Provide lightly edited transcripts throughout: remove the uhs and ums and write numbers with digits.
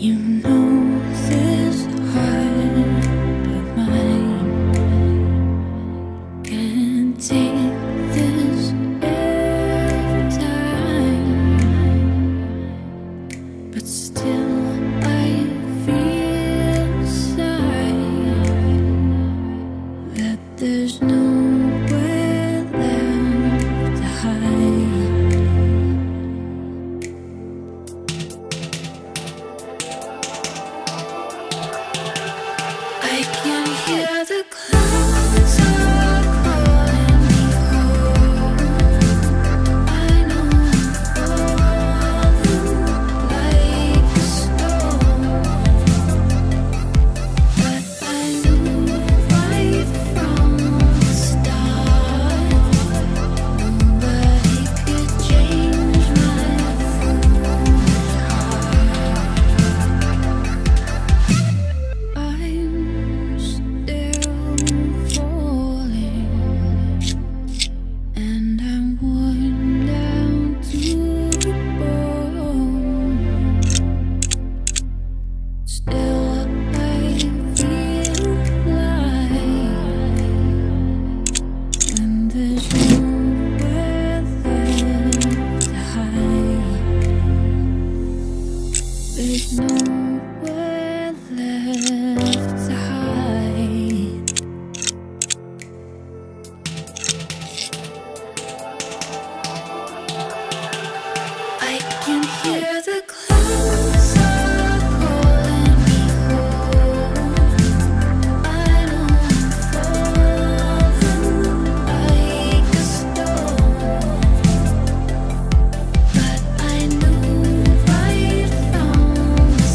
You know this heart of mine can't take this every time, but still I feel inside that there's nowhere left to hide. I can hear the clouds are calling me home. I know I'm falling like a stone, but I knew right from the start nobody could change my foolish heart. I'm still falling, and I'm worn down to the bone. Still I feel alive, and there's nowhere left to hide. There's nowhere left to hide. I can hear the clouds are calling me home. I know I'm falling like a stone, but I knew right from the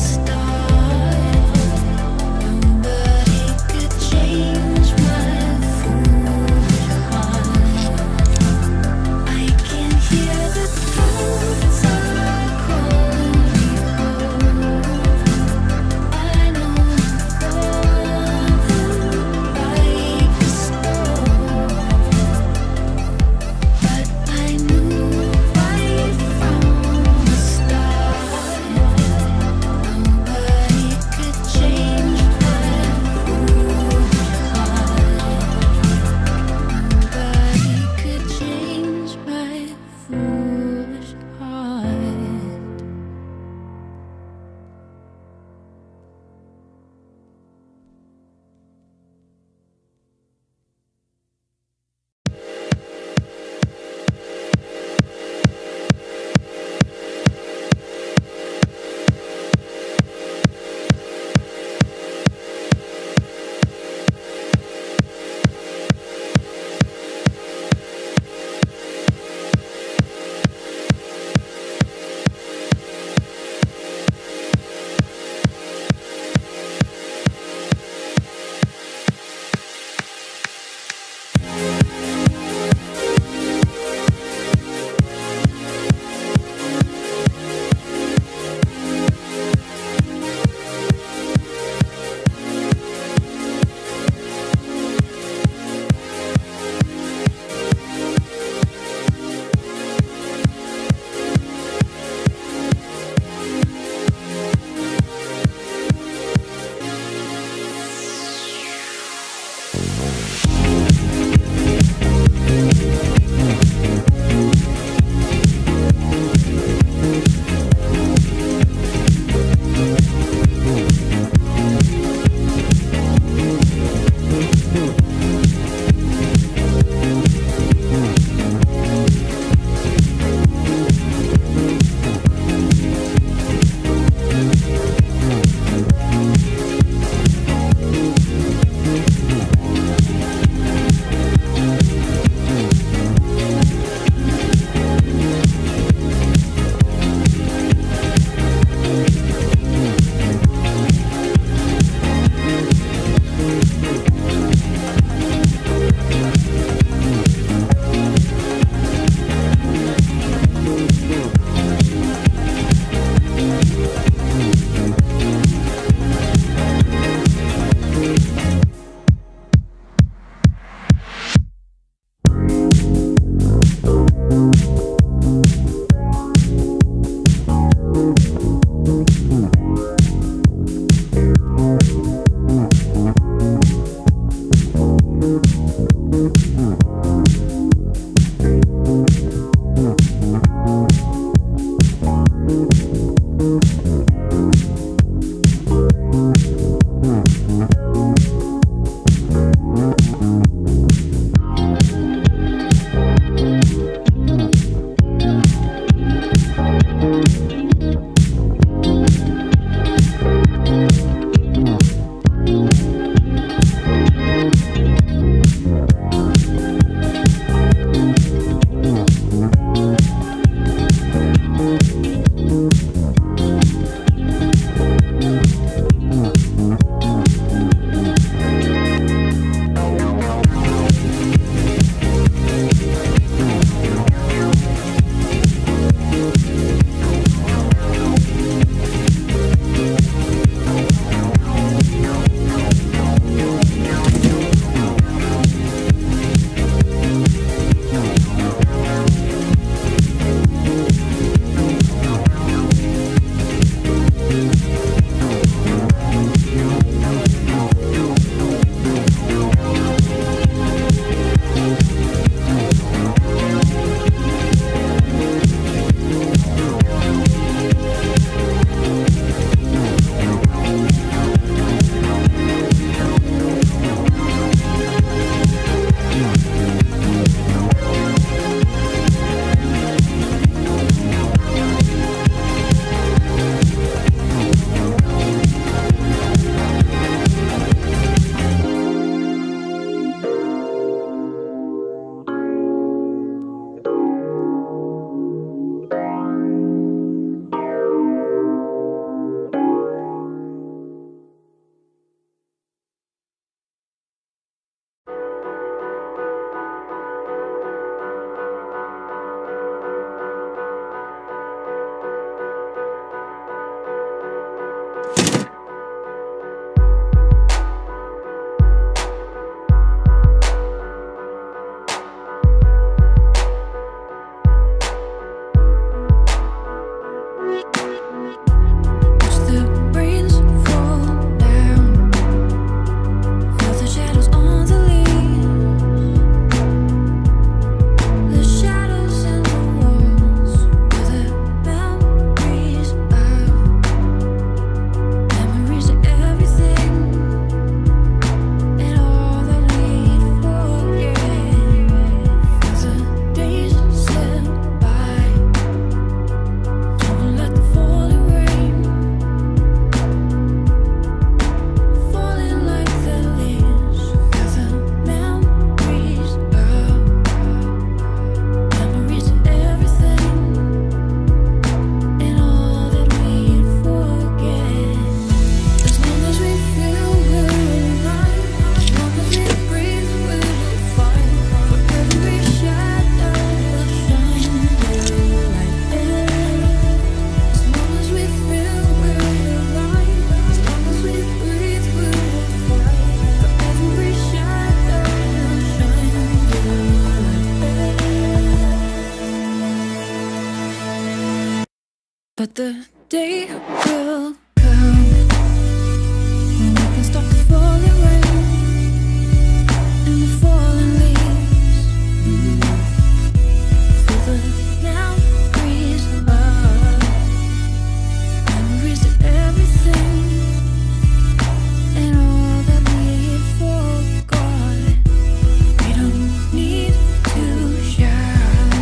But the day will come when we can stop the falling rain and the falling leaves. Feel the now breeze of memories of everything and all that we forgot. We don't need to shout,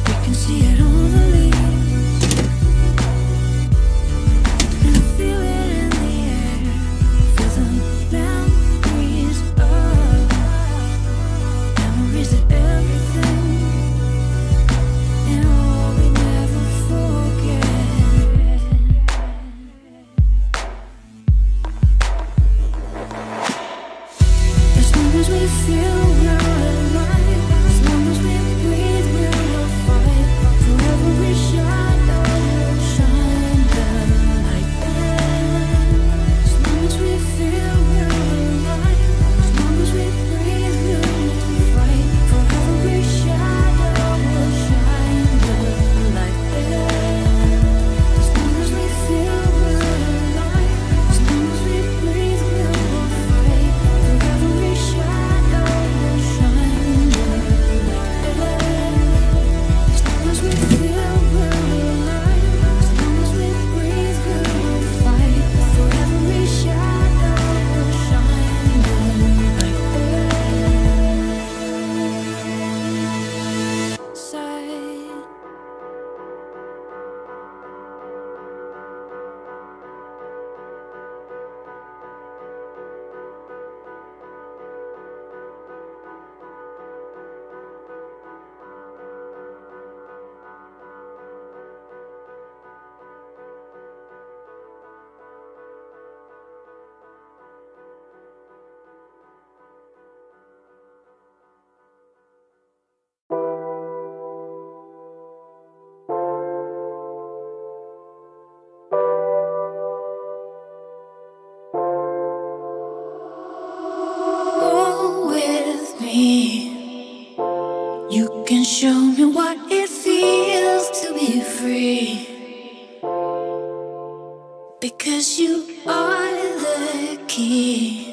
we can see it on the leaves. And I feel it in the air, feel the memories of everything and all we never forget. As long as we feel we're alive, as long as we breathe, we will fight. Forever we shadow will shine the light there. As long as we feel we're alive, as long as we breathe, we will fight. Forever we shadow will shine the light there. As long as we feel we're alive, as long as we breathe, we will fight. Forever we shadow will shine the light there. As long as we feel we're alive, as long as we breathe, we will fight. Forever we shadow will shine the light there. Side. Go with me. You can show me what it feels to be free. Because you are the key.